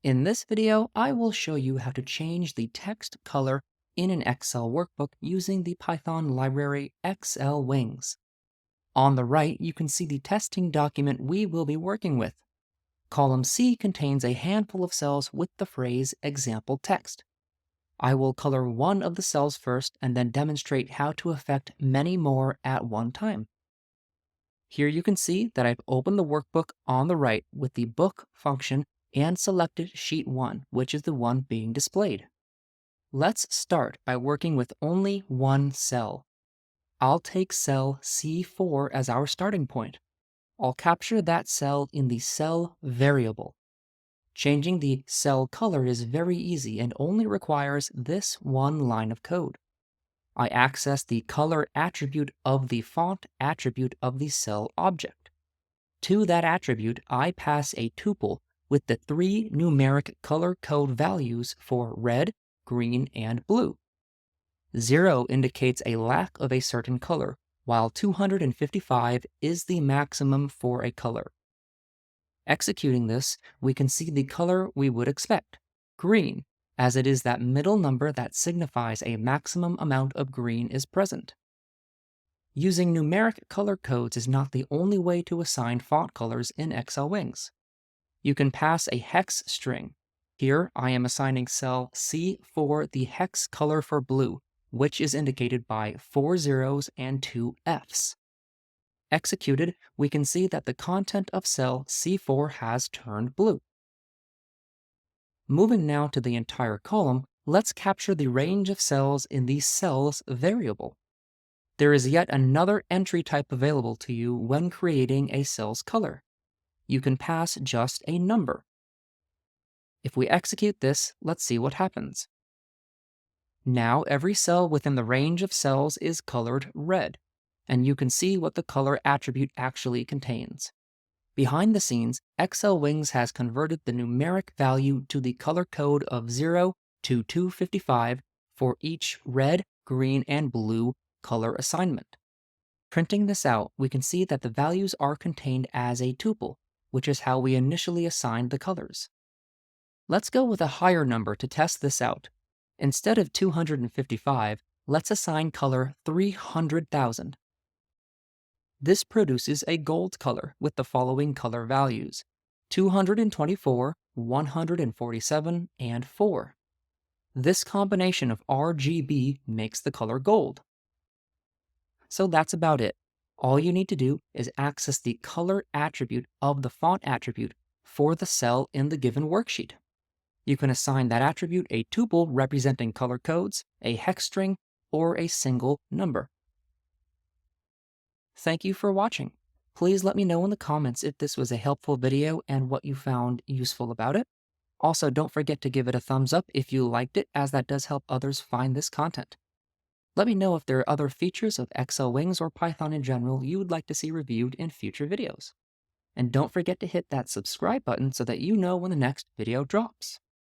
In this video, I will show you how to change the text color in an Excel workbook using the Python library xlwings. On the right, you can see the testing document we will be working with. Column C contains a handful of cells with the phrase example text. I will color one of the cells first and then demonstrate how to affect many more at one time. Here you can see that I've opened the workbook on the right with the book function and selected sheet 1, which is the one being displayed. Let's start by working with only one cell. I'll take cell C4 as our starting point. I'll capture that cell in the cell variable. Changing the cell color is very easy and only requires this one line of code. I access the color attribute of the font attribute of the cell object. To that attribute, I pass a tuple with the 3 numeric color code values for red, green, and blue. 0 indicates a lack of a certain color, while 255 is the maximum for a color. Executing this, we can see the color we would expect, green, as it is that middle number that signifies a maximum amount of green is present. Using numeric color codes is not the only way to assign font colors in xlwings. You can pass a hex string. Here I am assigning cell C4 the hex color for blue, which is indicated by 4 zeros and 2 Fs. Executed, we can see that the content of cell C4 has turned blue. Moving now to the entire column, let's capture the range of cells in the cells variable. There is yet another entry type available to you when creating a cell's color. You can pass just a number. If we execute this, let's see what happens. Now every cell within the range of cells is colored red, and you can see what the color attribute actually contains. Behind the scenes, xlwings has converted the numeric value to the color code of 0 to 255 for each red, green, and blue color assignment. Printing this out, we can see that the values are contained as a tuple, which is how we initially assigned the colors. Let's go with a higher number to test this out. Instead of 255, let's assign color 300,000. This produces a gold color with the following color values: 224, 147, and 4. This combination of RGB makes the color gold. So that's about it. All you need to do is access the color attribute of the font attribute for the cell in the given worksheet. You can assign that attribute a tuple representing color codes, a hex string, or a single number. Thank you for watching. Please let me know in the comments if this was a helpful video and what you found useful about it. Also, don't forget to give it a thumbs up if you liked it, as that does help others find this content. Let me know if there are other features of xlwings or Python in general you would like to see reviewed in future videos. And don't forget to hit that subscribe button so that you know when the next video drops.